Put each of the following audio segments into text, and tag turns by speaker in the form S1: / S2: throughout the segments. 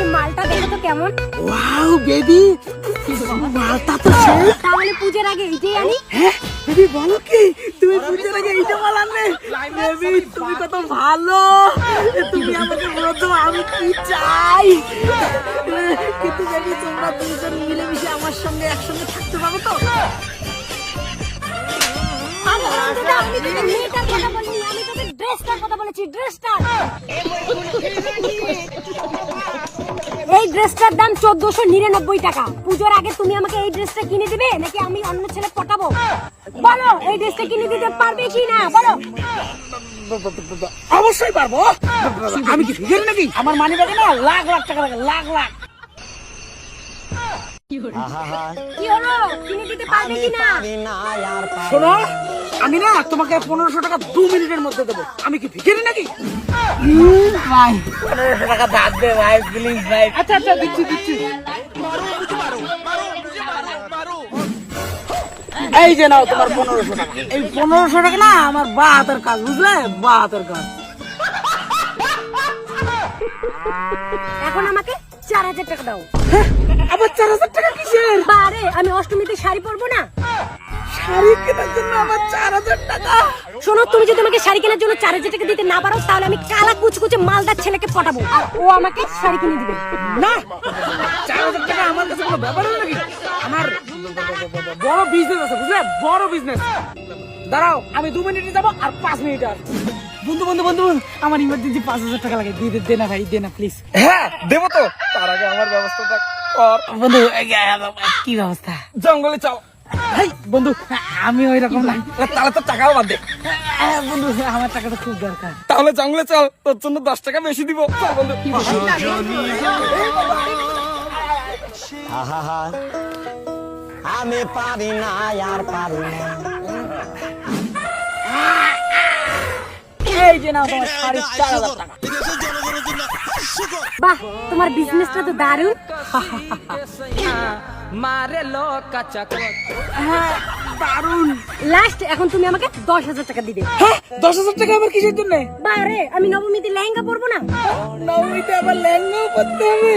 S1: এই মালটা দেখো তো কেমন।
S2: ওয়াও বেবি, মালটা তো সেই।
S1: তাহলে পূজার আগে এইটাই আনি।
S2: হ্যাঁ বেবি, বলো কি তুমি পূজার আগে এইটা মাল আনলে? বেবি তুমি কত ভালো, তুমি আমাকে বলছো আমি কি চাই। কিন্তু বেবি তোমরা দুজন মিলেমিশে আমার সঙ্গে একসঙ্গে থাকতে পারো তো?
S1: আমি তোকে মেয়েটার কথা বলিনি, আমি তোকে ড্রেসটার কথা বলেছি। ড্রেসটা, এই ড্রেসটার দাম 1499 টাকা। পুজোর আগে তুমি আমাকে এই ড্রেসটা কিনে দিবে নাকি আমি অন্য ছেলে পটাবো? বলো, এই ড্রেসটা কিনে দিতে পারবে কি না বলো?
S2: অবশ্যই পারবো। আমি কি ফিগার নাকি? আমার মানি ব্যাগে না লাখ লাখ টাকা লাগে, লাখ লাখ।
S1: কি হলো, কিনে দিতে পারবে কি না?
S2: শোনো, আমি না তোমাকে 1500 টাকা 2 মিনিটের মধ্যে দেবো। আমি কি ভিখারি নাকি? ভাই 1500 টাকা দাঁত দে ভাই, প্লিজ ভাই। আচ্ছা আচ্ছা, দিচ্ছি দিচ্ছি। এই যে নাও তোমার 1500 টাকা। এই 1500 টাকা না আমার বা হাতের কাজ, বুঝলে? বা হাতের কাজ।
S1: এখন আমাকে 4000 টাকা দাও।
S2: আবার 4000 টাকা কিসের?
S1: বারে, আমি অষ্টমীতে শাড়ি পরবো না?
S2: শাড়ি কেনার জন্য আবার 4000 টাকা?
S1: শোনো, তুমি যদি আমাকে শাড়ি কেনার জন্য 4000 টাকা দিতে না পারো, তাহলে আমি কালা কুচকুচে মালদার ছেলেকে পটাবো আর ও আমাকে শাড়ি কিনে দিবে।
S2: না, 4000 টাকা আমার কাছে কোনো ব্যাপার না নাকি? আমার বড় বিজনেস আছে, বুঝলে? বড় বিজনেস। দাঁড়াও, আমি 2 মিনিটে যাবো আর 5 মিনিট আর। বন্ধু বন্ধু বন্ধু, আমার ইমার্জেন্সি 5000 টাকা লাগে, দে না ভাই, দে না প্লিজ।
S3: হ্যাঁ দেবো তো, তার আগে আমার ব্যবস্থাটা কর।
S2: বন্ধু কি ব্যবস্থা?
S3: জঙ্গলে চল।
S2: ভাই বন্ধু, আমি ওই রকম না।
S3: তাহলে তো টাকাও বাদ দে।
S2: বন্ধু আমার টাকাটা খুব দরকার।
S3: তাহলে জঙ্গলে চল, তোর জন্য 10 টাকা বেশি দিব। চল বন্ধু।
S4: আমি পারি না, আর পারি না।
S2: এই যে নাও তোমার শাড়ি, 4000 টাকা।
S1: বাহ, তোমার বিজনেসটা তো দারুণ।
S2: হ্যাঁ দারুন।
S1: লাস্ট, এখন তুমি আমাকে 10,000 টাকা দিবে।
S2: হ্যাঁ 10,000 টাকা আবার কিসের জন্য?
S1: বারে, আমি নবমীতে লেহেঙ্গা পরবো না?
S2: নবমীতে আবার লেহেঙ্গাও পরতে হবে?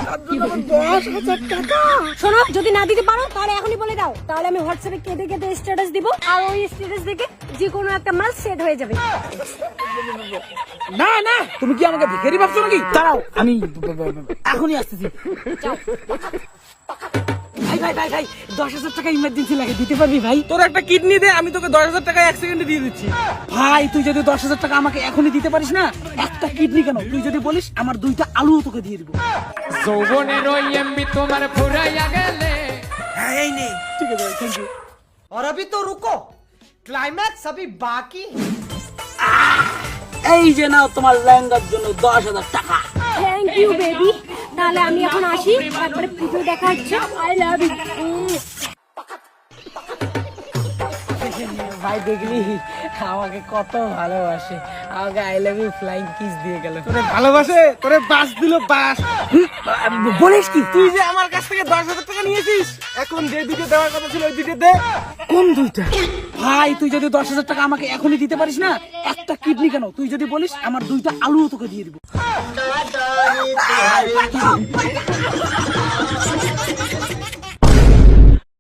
S2: তার জন্য আবার 10,000 টাকা?
S1: শোনো, যদি না দিতে পারো তাহলে এখনই বলে দাও, তাহলে আমি হোয়াটসঅ্যাপে কেঁদে কেঁদে স্ট্যাটাস দিব আর ওই স্ট্যাটাস দেখে যে কোনো একটা মাল সেট হয়ে যাবে।
S2: না না, তুমি কি আমাকে ভিখারি ভাবছো নাকি? দাঁড়াও, আমি এখনই আসতেছি। ভাই ভাই ভাই ভাই, 10,000 টাকা ইমার্জেন্সি লাগে, দিতে পারবি ভাই?
S3: তোর একটা কিডনি দে, আমি তোকে 10,000 টাকা 1 সেকেন্ডে দিয়ে দিচ্ছি।
S2: ভাই তুই যদি 10,000 টাকা আমাকে এখনই দিতে পারিস না, একটা কিডনি কেন, তুই যদি বলিস আমার 2টা আলুও তোকে দিয়ে দিব।
S5: যৌবনের ওই এমবি তোমার ফুরাইয়া গেলে।
S3: হ্যাঁ এই নে।
S2: ঠিক আছে ভাই, থ্যাংক ইউ।
S4: और अभी तो रुको, क्लाइमैक्स अभी बाकी।
S2: এই যে নাও তোমার লেহেঙ্গার জন্য 10,000 টাকা।
S1: Thank you baby. তাহলে আমি এখন আসি, তারপরে পুজো দেখা হচ্ছে। I love you.
S2: ভাই দেখলি আমাকে কত ভালোবাসে, আমাকে I love you flying kiss দিয়ে গেল।
S3: তোরে ভালোবাসে, তোরে বাস দিল, বাস।
S2: বলিস কি?
S3: তুই যে আমার কাছ থেকে 10,000 টাকা নিয়েছিস, এখন যে দুটো দেওয়ার কথা ছিল ওই দুটো দে।
S2: কোন 2টা? ভাই তুই যদি 10,000 টাকা আমাকে এখনই দিতে পারিস না, একটা কিডনি কেন, তুই যদি বলিস আমার 2টা আলুও তোকে দিয়ে দিব।